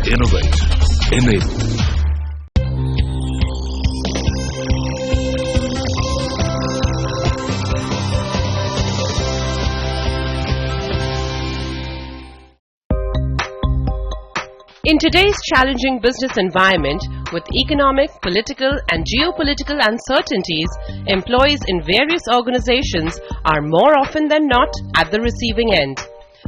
Innovate. Enable. In today's challenging business environment, with economic, political, and geopolitical uncertainties, employees in various organizations are more often than not at the receiving end.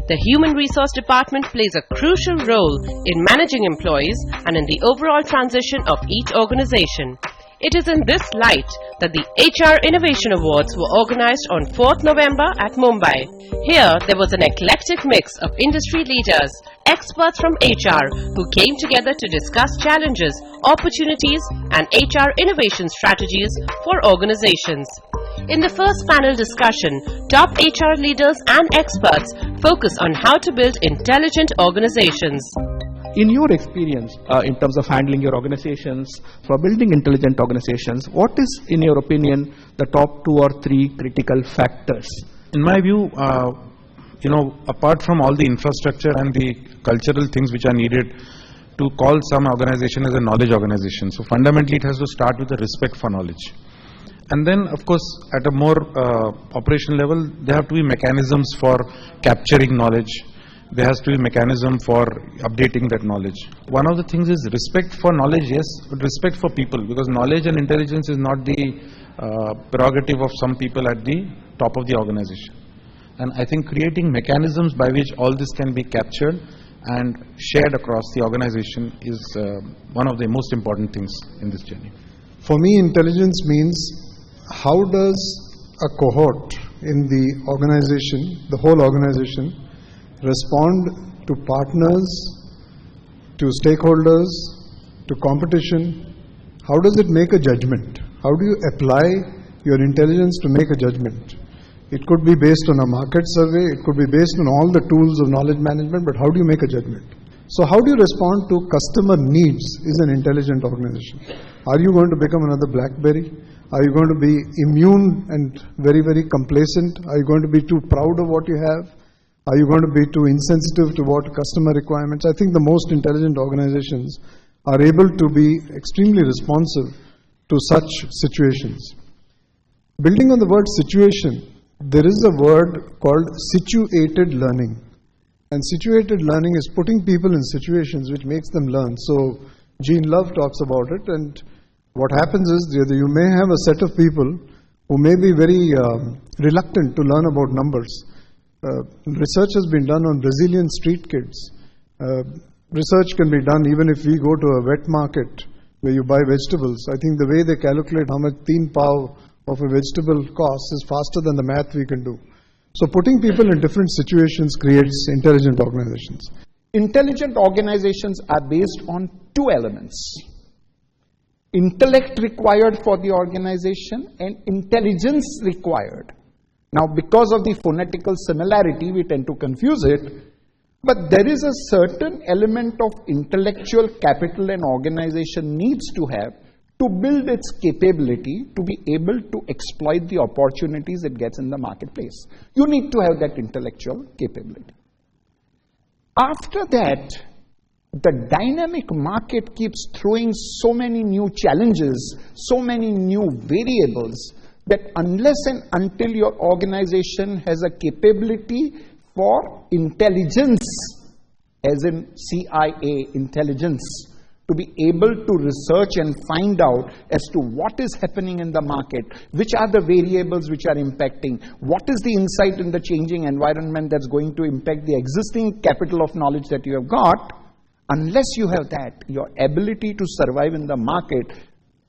The Human Resource Department plays a crucial role in managing employees and in the overall transition of each organization. It is in this light that the HR Innovation Awards were organized on 4th November at Mumbai. Here, there was an eclectic mix of industry leaders, experts from HR who came together to discuss challenges, opportunities, and HR innovation strategies for organizations. In the first panel discussion, top HR leaders and experts focus on how to build intelligent organizations. In your experience, in terms of handling your organizations, for building intelligent organizations, what is, in your opinion, the top 2 or 3 critical factors? In my view, apart from all the infrastructure and the cultural things which are needed to call some organization as a knowledge organization. So fundamentally, it has to start with a respect for knowledge. And then, of course, at a more operational level, there have to be mechanisms for capturing knowledge. There has to be a mechanism for updating that knowledge. One of the things is respect for knowledge, yes, but respect for people, because knowledge and intelligence is not the prerogative of some people at the top of the organization. And I think creating mechanisms by which all this can be captured and shared across the organization is one of the most important things in this journey. For me, intelligence means how does a cohort in the organization, the whole organization, respond to partners, to stakeholders, to competition? How does it make a judgment? How do you apply your intelligence to make a judgment? It could be based on a market survey, it could be based on all the tools of knowledge management, but how do you make a judgment? So how do you respond to customer needs is an intelligent organization. Are you going to become another BlackBerry? Are you going to be immune and very, very complacent? Are you going to be too proud of what you have? Are you going to be too insensitive to what customer requirements? I think the most intelligent organizations are able to be extremely responsive to such situations. Building on the word situation, there is a word called situated learning. And situated learning is putting people in situations which makes them learn. So Gene Love talks about it, and what happens is you may have a set of people who may be very reluctant to learn about numbers. Research has been done on Brazilian street kids. Research can be done even if we go to a wet market where you buy vegetables. I think the way they calculate how much 3 pav of a vegetable costs is faster than the math we can do. So putting people in different situations creates intelligent organizations. Intelligent organizations are based on 2 elements. Intellect required for the organization and intelligence required. Now, because of the phonetical similarity, we tend to confuse it, but there is a certain element of intellectual capital an organization needs to have to build its capability to be able to exploit the opportunities it gets in the marketplace. You need to have that intellectual capability. After that, the dynamic market keeps throwing so many new challenges, so many new variables, that unless and until your organization has a capability for intelligence, as in CIA intelligence, to be able to research and find out as to what is happening in the market, which are the variables which are impacting, what is the insight in the changing environment that's going to impact the existing capital of knowledge that you have got, unless you have that, your ability to survive in the market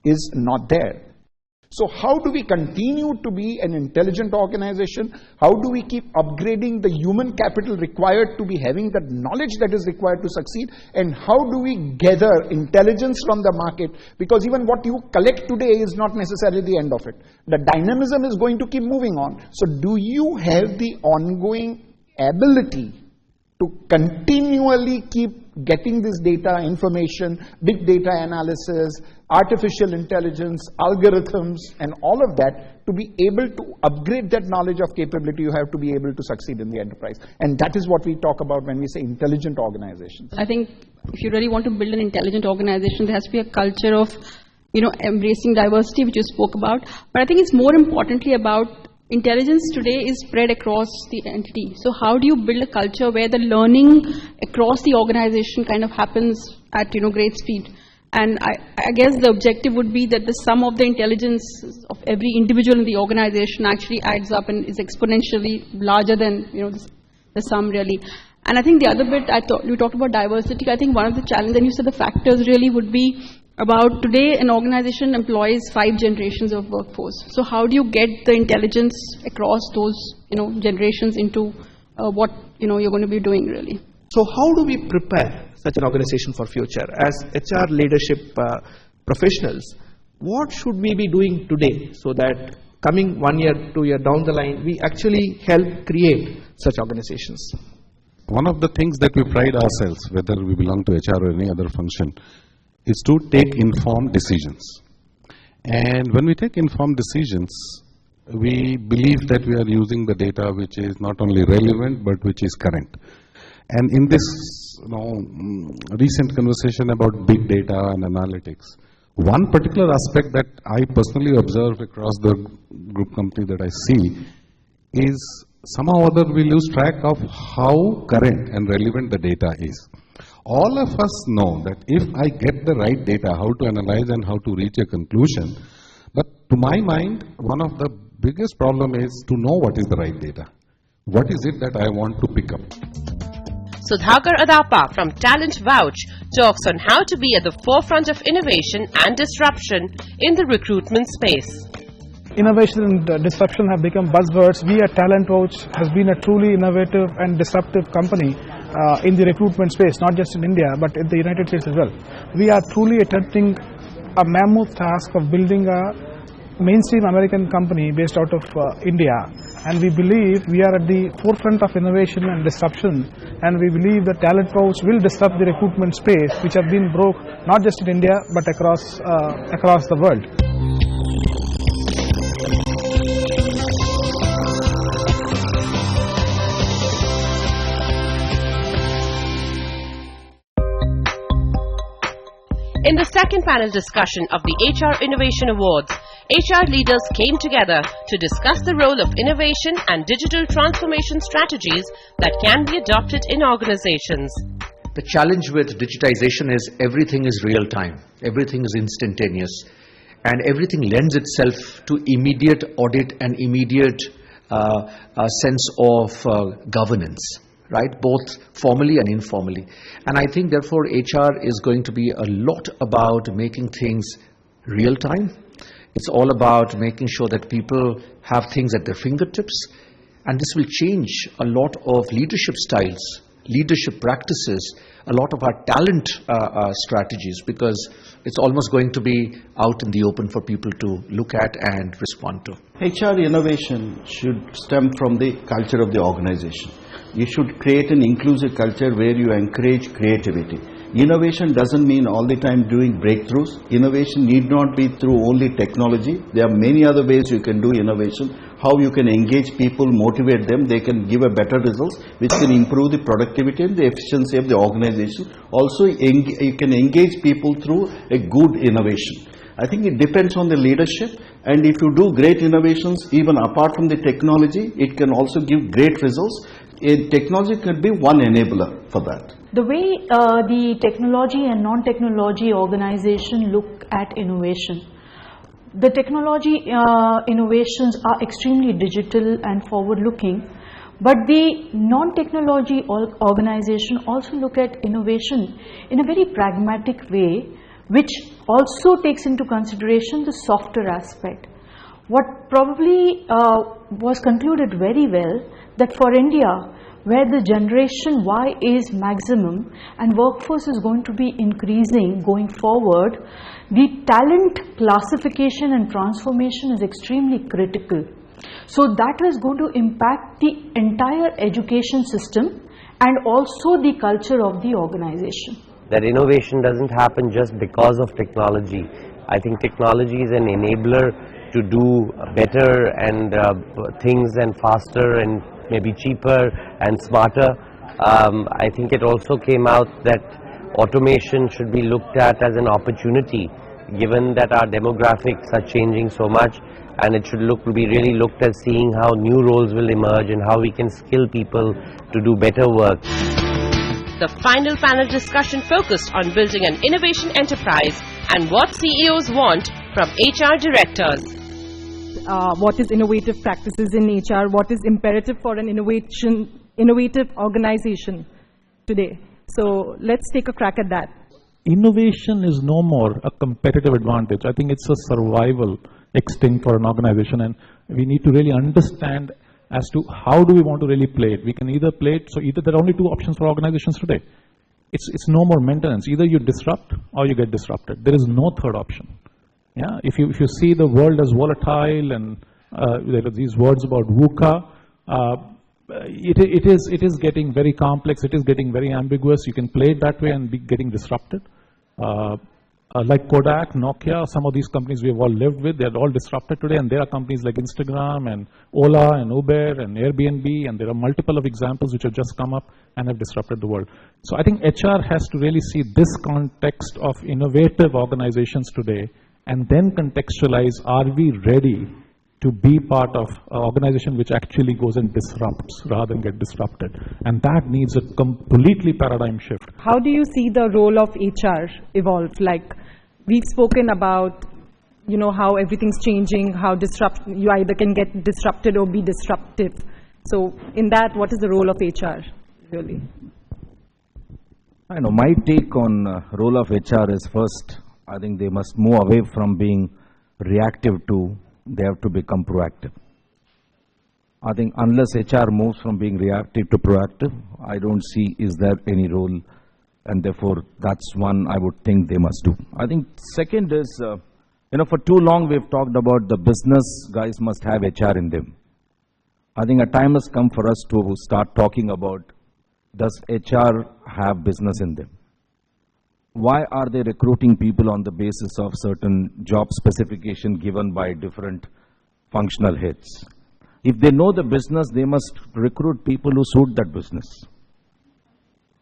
is not there. So how do we continue to be an intelligent organization? How do we keep upgrading the human capital required to be having the knowledge that is required to succeed? And how do we gather intelligence from the market? Because even what you collect today is not necessarily the end of it. The dynamism is going to keep moving on. So do you have the ongoing ability to continually keep getting this data, information, big data analysis, artificial intelligence, algorithms, and all of that, to be able to upgrade that knowledge of capability, you have to be able to succeed in the enterprise. And that is what we talk about when we say intelligent organizations. I think if you really want to build an intelligent organization, there has to be a culture of, embracing diversity, which you spoke about. But I think it's more importantly about intelligence today is spread across the entity. So how do you build a culture where the learning across the organization kind of happens at great speed? And I guess the objective would be that the sum of the intelligence of every individual in the organization actually adds up and is exponentially larger than the sum really. And I think the other bit you talked about diversity. I think one of the challenges, and you said the factors really would be about today an organization employs 5 generations of workforce. So how do you get the intelligence across those generations into what you're going to be doing really? So how do we prepare such an organization for future? As HR leadership professionals, what should we be doing today so that coming 1 year, 2 year down the line, we actually help create such organizations? One of the things that we pride ourselves, whether we belong to HR or any other function, is to take informed decisions. And when we take informed decisions, we believe that we are using the data which is not only relevant but which is current. And in this recent conversation about big data and analytics, one particular aspect that I personally observe across the group company that I see is somehow or other we lose track of how current and relevant the data is. All of us know that if I get the right data, how to analyze and how to reach a conclusion. But to my mind, one of the biggest problem is to know what is the right data. What is it that I want to pick up? Sudhakar Adapa from Talent Vouch talks on how to be at the forefront of innovation and disruption in the recruitment space. Innovation and disruption have become buzzwords. We at Talent Vouch has been a truly innovative and disruptive company in the recruitment space, not just in India, but in the United States as well. We are truly attempting a mammoth task of building a mainstream American company based out of India. And we believe we are at the forefront of innovation and disruption. And we believe that Talent Vouch will disrupt the recruitment space, which have been broke not just in India, but across the world. In the second panel discussion of the HR Innovation Awards, HR leaders came together to discuss the role of innovation and digital transformation strategies that can be adopted in organizations. The challenge with digitization is everything is real time, everything is instantaneous, and everything lends itself to immediate audit and immediate sense of governance. Right, both formally and informally. And I think therefore HR is going to be a lot about making things real time. It's all about making sure that people have things at their fingertips, and this will change a lot of leadership styles, leadership practices, a lot of our talent strategies, because it's almost going to be out in the open for people to look at and respond to. HR innovation should stem from the culture of the organization. You should create an inclusive culture where you encourage creativity. Innovation doesn't mean all the time doing breakthroughs. Innovation need not be through only technology. There are many other ways you can do innovation. How you can engage people, motivate them, they can give a better results, which can improve the productivity and the efficiency of the organization. Also, you can engage people through a good innovation. I think it depends on the leadership, and if you do great innovations, even apart from the technology, it can also give great results. Technology could be one enabler for that. The way the technology and non-technology organization look at innovation. The technology innovations are extremely digital and forward-looking, but the non-technology organization also look at innovation in a very pragmatic way, which also takes into consideration the softer aspect. What probably was concluded very well, that for India, where the generation Y is maximum and workforce is going to be increasing going forward, the talent classification and transformation is extremely critical. So that is going to impact the entire education system and also the culture of the organization. That innovation doesn't happen just because of technology. I think technology is an enabler to do better and things and faster and maybe cheaper and smarter. I think it also came out that automation should be looked at as an opportunity, given that our demographics are changing so much, and it should be really looked at seeing how new roles will emerge and how we can skill people to do better work. The final panel discussion focused on building an innovation enterprise and what CEOs want from HR directors. What is innovative practices in HR? What is imperative for an innovative organization today? So let's take a crack at that. Innovation is no more a competitive advantage. I think it's a survival instinct for an organization, and we need to really understand as to how do we want to really play it. We can either play it, so either there are only two options for organizations today. It's no more maintenance. Either you disrupt or you get disrupted. There is no third option. Yeah, if you see the world as volatile, and there are these words about VUCA, it is getting very complex. It is getting very ambiguous. You can play it that way and be getting disrupted. Like Kodak, Nokia, some of these companies we have all lived with, they are all disrupted today, and there are companies like Instagram and Ola and Uber and Airbnb, and there are multiple of examples which have just come up and have disrupted the world. So I think HR has to really see this context of innovative organizations today and then contextualize, are we ready to be part of an organization which actually goes and disrupts rather than get disrupted. And that needs a completely paradigm shift. How do you see the role of HR evolve? Like, we've spoken about, you know, how everything's changing, how you either can get disrupted or be disruptive. So in that, what is the role of HR, really? I know, my take on role of HR is, first, I think they must move away from being reactive to, they have to become proactive. I think unless HR moves from being reactive to proactive, I don't see is there any role, and therefore that's one I would think they must do. I think second is, you know, for too long we've talked about the business guys must have HR in them. I think a time has come for us to start talking about, does HR have business in them? Why are they recruiting people on the basis of certain job specification given by different functional heads? If they know the business, they must recruit people who suit that business,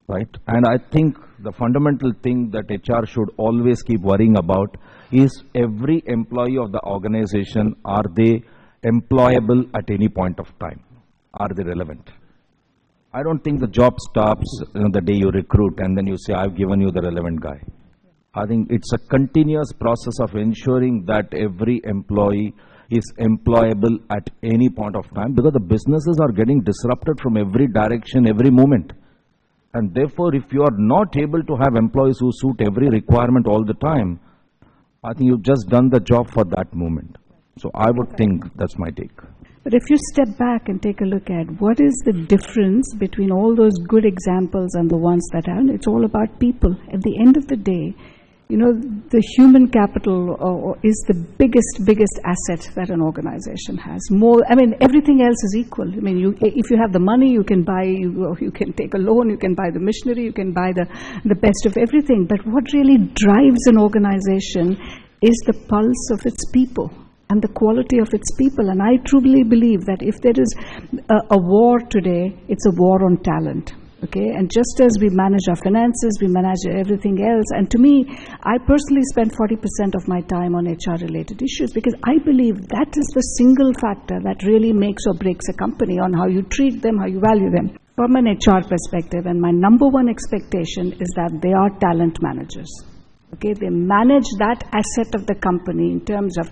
right? And I think the fundamental thing that HR should always keep worrying about is every employee of the organization, are they employable at any point of time? Are they relevant? I don't think the job stops the day you recruit and then you say, I've given you the relevant guy. I think it's a continuous process of ensuring that every employee is employable at any point of time, because the businesses are getting disrupted from every direction, every moment. And therefore, if you are not able to have employees who suit every requirement all the time, I think you've just done the job for that moment. So I would think that's my take. But if you step back and take a look at what is the difference between all those good examples and the ones that aren't, it's all about people. At the end of the day, you know, the human capital is the biggest asset that an organization has. More, I mean, everything else is equal. I mean, if you have the money, you can buy, you can take a loan, you can buy the machinery, you can buy the best of everything. But what really drives an organization is the pulse of its people and the quality of its people. And I truly believe that if there is a war today, it's a war on talent. Okay, and just as we manage our finances, we manage everything else. And to me, I personally spend 40% of my time on HR-related issues, because I believe that is the single factor that really makes or breaks a company, on how you treat them, how you value them. From an HR perspective, and my number one expectation is that they are talent managers. Okay, they manage that asset of the company in terms of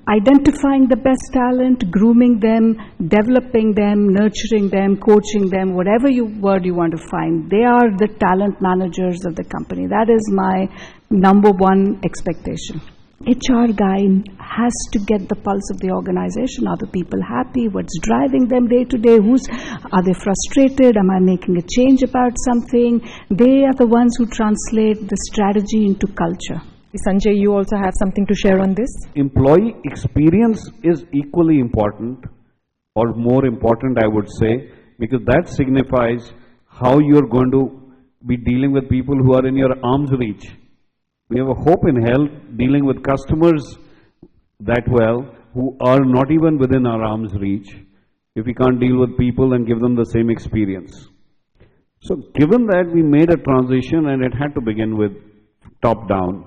identifying the best talent, grooming them, developing them, nurturing them, coaching them, whatever word you want to find. They are the talent managers of the company. That is my number one expectation. HR guy has to get the pulse of the organization. Are the people happy? What's driving them day to day? Are they frustrated? Am I making a change about something? They are the ones who translate the strategy into culture. Sanjay, you also have something to share on this? Employee experience is equally important, or more important, I would say, because that signifies how you're going to be dealing with people who are in your arm's reach. We have a hope in hell dealing with customers that well who are not even within our arm's reach if we can't deal with people and give them the same experience. So given that we made a transition and it had to begin with top down,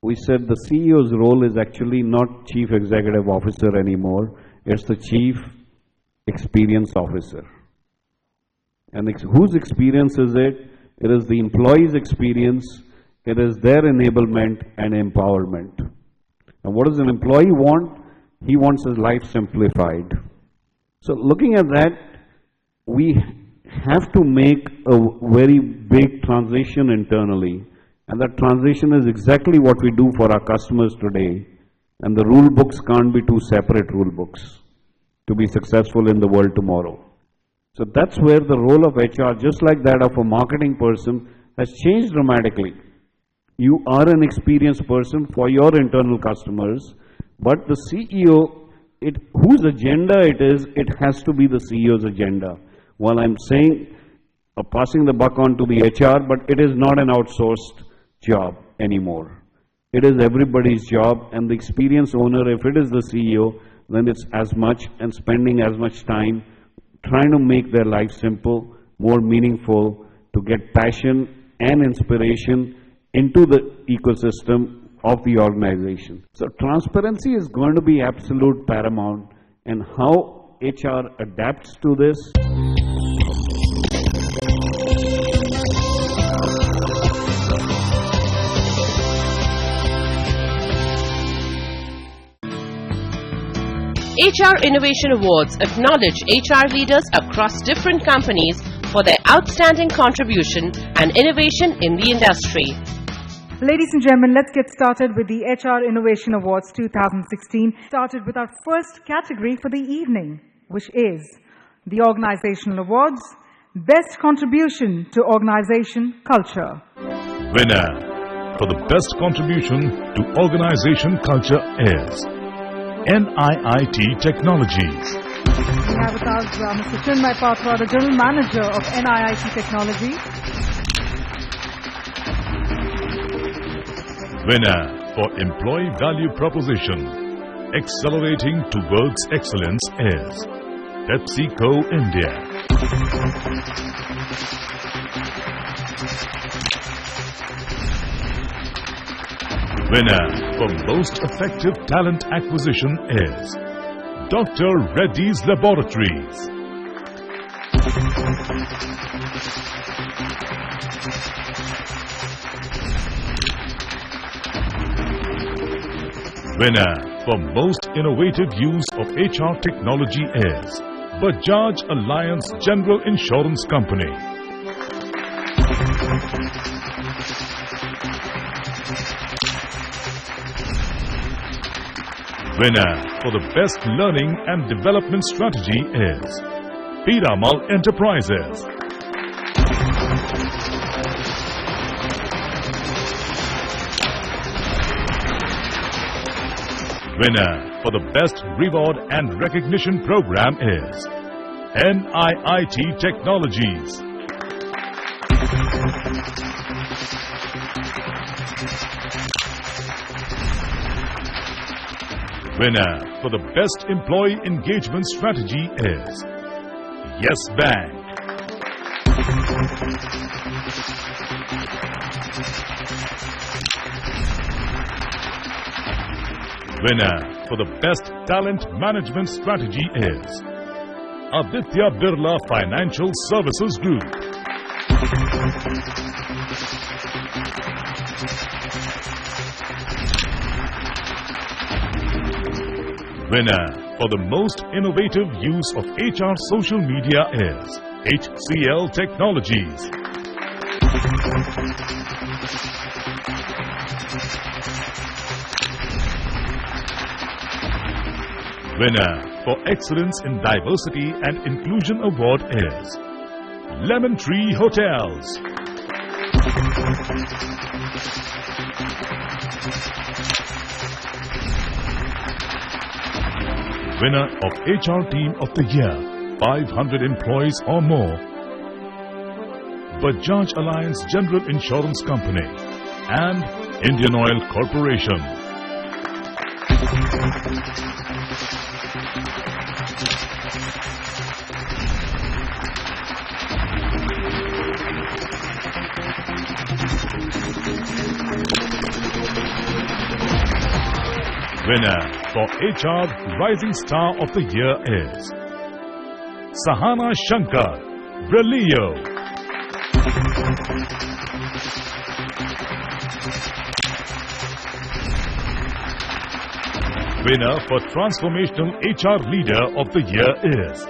we said the CEO's role is actually not Chief Executive Officer anymore, it's the Chief Experience Officer. And whose experience is it? It is the employee's experience, it is their enablement and empowerment. And what does an employee want? He wants his life simplified. So looking at that, we have to make a very big transition internally. And that transition is exactly what we do for our customers today. And the rule books can't be two separate rule books to be successful in the world tomorrow. So that's where the role of HR, just like that of a marketing person, has changed dramatically. You are an experienced person for your internal customers, but the CEO, whose agenda it is, it has to be the CEO's agenda. While I'm saying, passing the buck on to the HR, but it is not an outsourced job anymore. It is everybody's job, and the experience owner, if it is the CEO, then it's as much and spending as much time trying to make their life simple, more meaningful, to get passion and inspiration into the ecosystem of the organization. So transparency is going to be absolute paramount, and how HR adapts to this. HR Innovation Awards acknowledge HR leaders across different companies for their outstanding contribution and innovation in the industry. Ladies and gentlemen, let's get started with the HR Innovation Awards 2016. Started with our first category for the evening, which is the Organizational Awards, Best Contribution to Organization Culture. Winner for the best contribution to organization culture is NIIT Technologies. We have with us Mr. Chinmay Patra, the General Manager of NIIT Technology. Winner for Employee Value Proposition, Accelerating Towards Excellence is PepsiCo India. Winner for Most Effective Talent Acquisition is Dr. Reddy's Laboratories. Winner for Most Innovative Use of HR Technology is Bajaj Alliance General Insurance Company. Winner for the Best Learning and Development Strategy is Piramal Enterprises. Winner for the Best Reward and Recognition Program is NIIT Technologies. Winner for the Best Employee Engagement Strategy is Yes Bank. Winner for the Best Talent Management Strategy is ADITYA BIRLA Financial Services Group. Winner for the Most Innovative Use of HR Social Media is HCL Technologies. Winner for Excellence in Diversity and Inclusion Award is Lemon Tree Hotels. Winner of HR Team of the Year, 500 employees or more, Bajaj Alliance General Insurance Company and Indian Oil Corporation. Winner for HR Rising Star of the Year is Sahana Shankar, Brilio. Winner for Transformational HR Leader of the Year is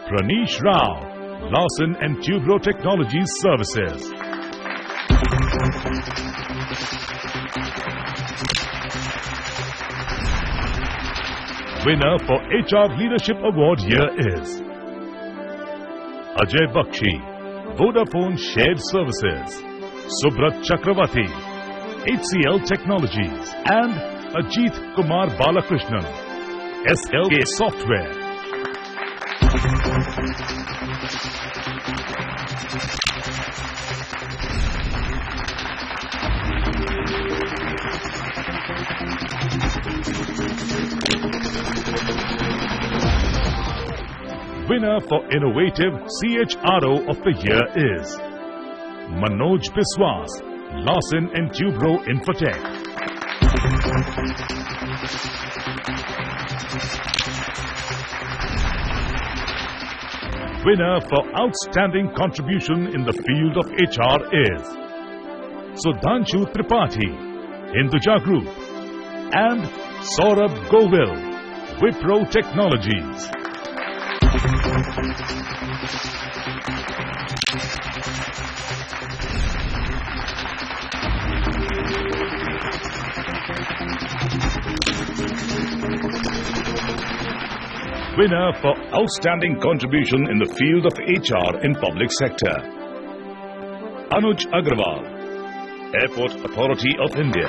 Pranish Rao, Larsen & Toubro Technologies Services. Winner for HR Leadership Award Year is AJAY BAKSHI, Vodafone Shared Services, SUBRAT CHAKRAVARTY, HCL Technologies and AJITH KUMAR BALAKRISHNAN, SLK Software. Winner for Innovative CHRO of the Year is Manoj Biswas, Larsen & Toubro Infotech. Winner for Outstanding Contribution in the Field of HR is Sudhanshu Tripathi, Hinduja Group, and Saurabh Govil, Wipro Technologies. Winner for Outstanding Contribution in the Field of HR in Public Sector, ANUJ AGGARWAL, Airport Authority of India.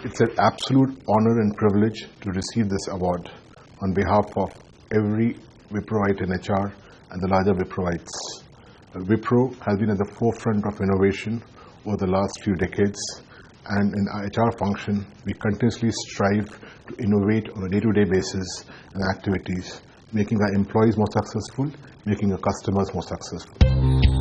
It's an absolute honor and privilege to receive this award on behalf of every Wiproite in HR and the larger Wiproites. Wipro has been at the forefront of innovation over the last few decades, and in our HR function, we continuously strive to innovate on a day-to-day basis and activities, making our employees more successful, making our customers more successful.